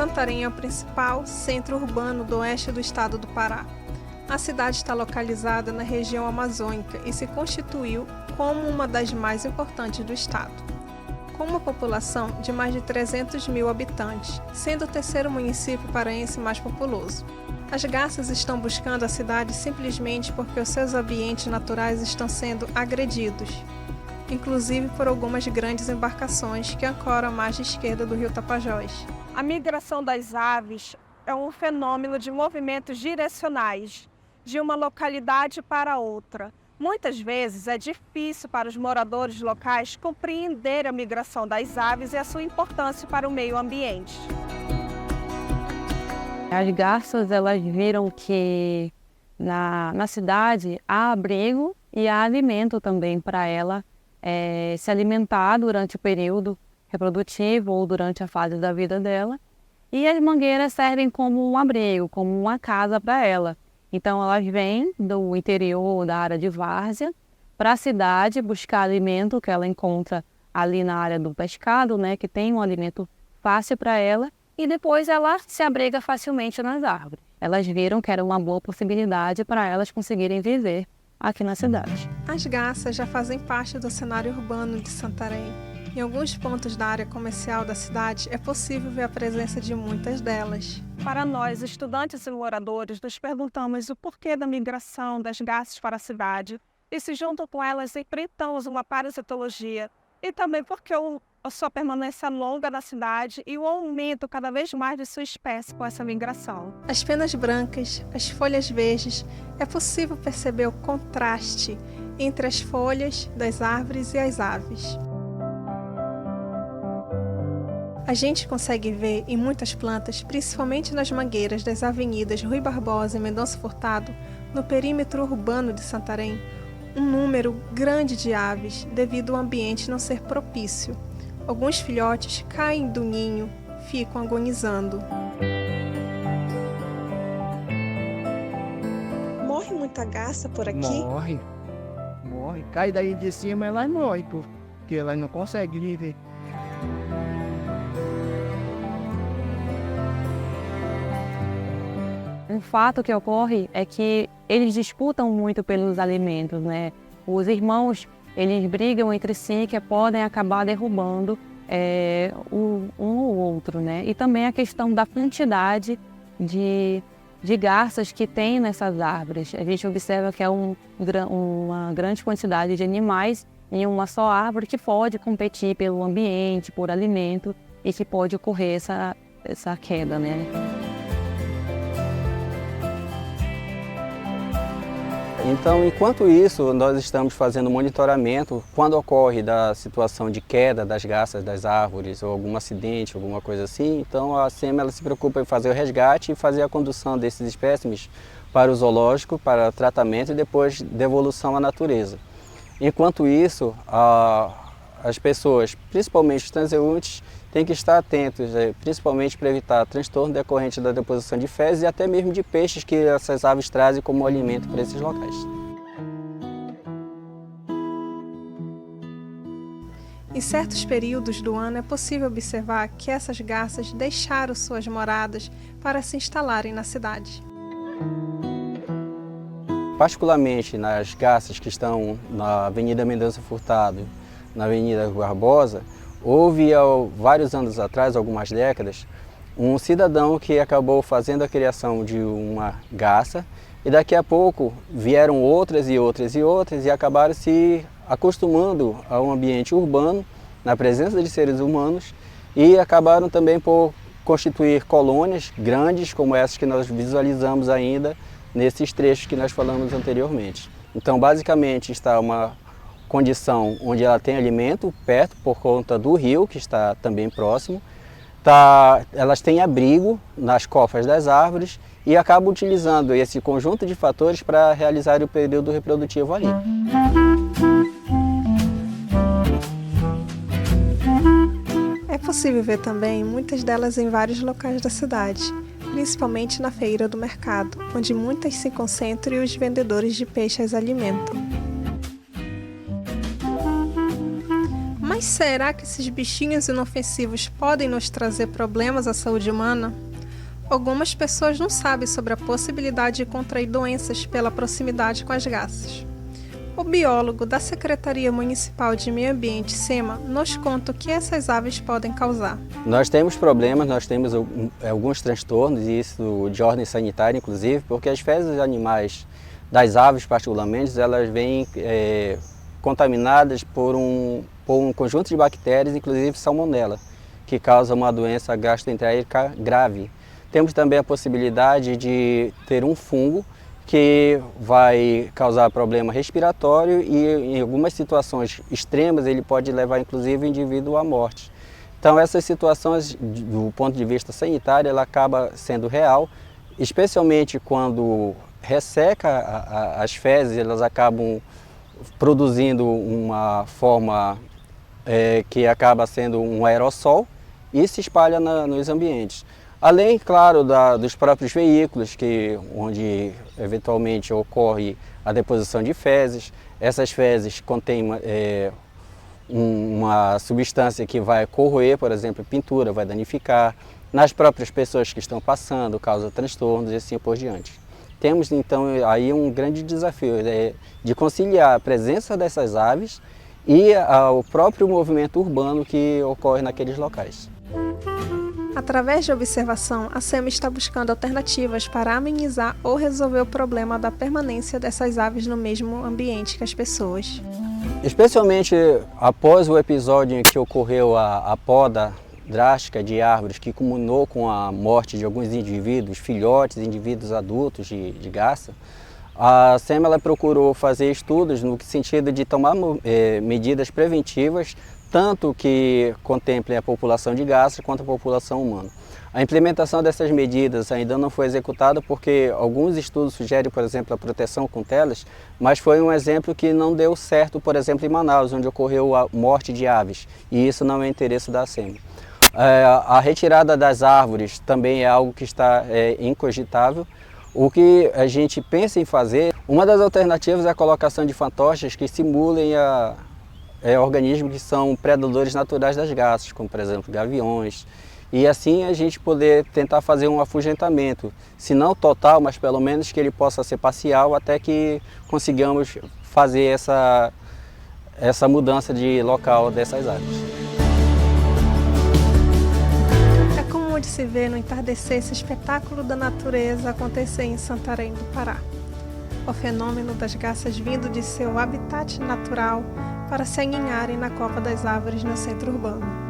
Santarém é o principal centro urbano do oeste do estado do Pará. A cidade está localizada na região amazônica e se constituiu como uma das mais importantes do estado. Com uma população de mais de 300 mil habitantes, sendo o terceiro município paraense mais populoso. As garças estão buscando a cidade simplesmente porque os seus ambientes naturais estão sendo agredidos, inclusive por algumas grandes embarcações que ancoram a margem esquerda do rio Tapajós. A migração das aves é um fenômeno de movimentos direcionais, de uma localidade para outra. Muitas vezes é difícil para os moradores locais compreender a migração das aves e a sua importância para o meio ambiente. As garças, elas viram que na cidade há abrigo e há alimento também para ela se alimentar durante o período reprodutivo ou durante a fase da vida dela. E as mangueiras servem como um abrigo, como uma casa para ela. Então elas vêm do interior, da área de várzea, para a cidade buscar alimento que ela encontra ali na área do pescado, né, que tem um alimento fácil para ela, e depois ela se abriga facilmente nas árvores. Elas viram que era uma boa possibilidade para elas conseguirem viver aqui na cidade. As garças já fazem parte do cenário urbano de Santarém. Em alguns pontos da área comercial da cidade é possível ver a presença de muitas delas. Para nós, estudantes e moradores, nos perguntamos o porquê da migração das garças para a cidade e se junto com elas enfrentamos uma parasitologia e também porque a sua permanência longa na cidade e o aumento cada vez mais de sua espécie com essa migração. As penas brancas, as folhas verdes, é possível perceber o contraste entre as folhas das árvores e as aves. A gente consegue ver em muitas plantas, principalmente nas mangueiras das avenidas Rui Barbosa e Mendonça Furtado, no perímetro urbano de Santarém, um número grande de aves devido ao ambiente não ser propício. Alguns filhotes caem do ninho, ficam agonizando. Morre muita garça por aqui? Morre. Cai daí de cima, ela morre, porque ela não consegue viver. Um fato que ocorre é que eles disputam muito pelos alimentos, né? Os irmãos, eles brigam entre si que podem acabar derrubando um ou outro, né? E também a questão da quantidade de garças que tem nessas árvores. A gente observa que é uma grande quantidade de animais em uma só árvore que pode competir pelo ambiente, por alimento e que pode ocorrer essa queda, né? Então, enquanto isso, nós estamos fazendo monitoramento quando ocorre da situação de queda das garças das árvores ou algum acidente, alguma coisa assim. Então, a SEMA ela se preocupa em fazer o resgate e fazer a condução desses espécimes para o zoológico, para tratamento e depois devolução à natureza. Enquanto isso, as pessoas, principalmente os transeuntes, têm que estar atentos, principalmente para evitar transtorno decorrente da deposição de fezes e até mesmo de peixes que essas aves trazem como alimento para esses locais. Em certos períodos do ano é possível observar que essas garças deixaram suas moradas para se instalarem na cidade. Particularmente nas garças que estão na Avenida Mendonça Furtado, na Avenida Barbosa, houve, há vários anos atrás, algumas décadas, um cidadão que acabou fazendo a criação de uma garça e daqui a pouco vieram outras e acabaram se acostumando ao ambiente urbano, na presença de seres humanos e acabaram também por constituir colônias grandes como essas que nós visualizamos ainda nesses trechos que nós falamos anteriormente. Então, basicamente, está uma condição onde ela tem alimento perto por conta do rio, que está também próximo. Elas têm abrigo nas cofas das árvores e acabam utilizando esse conjunto de fatores para realizar o período reprodutivo ali. É possível ver também muitas delas em vários locais da cidade, principalmente na feira do mercado, onde muitas se concentram e os vendedores de peixe as alimentam. Mas será que esses bichinhos inofensivos podem nos trazer problemas à saúde humana? Algumas pessoas não sabem sobre a possibilidade de contrair doenças pela proximidade com as garças. O biólogo da Secretaria Municipal de Meio Ambiente, SEMA, nos conta o que essas aves podem causar. Nós temos problemas, nós temos alguns transtornos, e isso de ordem sanitária, inclusive, porque as fezes animais, das aves particularmente, elas vêm contaminadas por um conjunto de bactérias, inclusive salmonela, que causa uma doença gastroenterórica grave. Temos também a possibilidade de ter um fungo que vai causar problema respiratório e em algumas situações extremas ele pode levar inclusive o indivíduo à morte. Então essas situações do ponto de vista sanitário ela acaba sendo real, especialmente quando resseca as fezes, elas acabam produzindo uma forma que acaba sendo um aerossol e se espalha nos ambientes. Além, claro, dos próprios veículos, onde eventualmente ocorre a deposição de fezes. Essas fezes contêm uma substância que vai corroer, por exemplo, pintura, vai danificar. Nas próprias pessoas que estão passando, causa transtornos e assim por diante. Temos então aí um grande desafio de conciliar a presença dessas aves e o próprio movimento urbano que ocorre naqueles locais. Através de observação, a SEMA está buscando alternativas para amenizar ou resolver o problema da permanência dessas aves no mesmo ambiente que as pessoas. Especialmente após o episódio em que ocorreu a poda drástica de árvores, que culminou com a morte de alguns indivíduos, filhotes, indivíduos adultos de garça, a SEMA ela procurou fazer estudos no sentido de tomar medidas preventivas, tanto que contemplem a população de garças quanto a população humana. A implementação dessas medidas ainda não foi executada porque alguns estudos sugerem, por exemplo, a proteção com telas, mas foi um exemplo que não deu certo, por exemplo, em Manaus, onde ocorreu a morte de aves, e isso não é interesse da SEMA. A retirada das árvores também é algo que está incogitável. O que a gente pensa em fazer, uma das alternativas é a colocação de fantoches que simulem organismos que são predadores naturais das garças, como por exemplo gaviões, e assim a gente poder tentar fazer um afugentamento, se não total, mas pelo menos que ele possa ser parcial até que consigamos fazer essa mudança de local dessas aves. É comum de se ver no entardecer esse espetáculo da natureza acontecer em Santarém do Pará. O fenômeno das garças vindo de seu habitat natural para se aninharem na copa das árvores no centro urbano.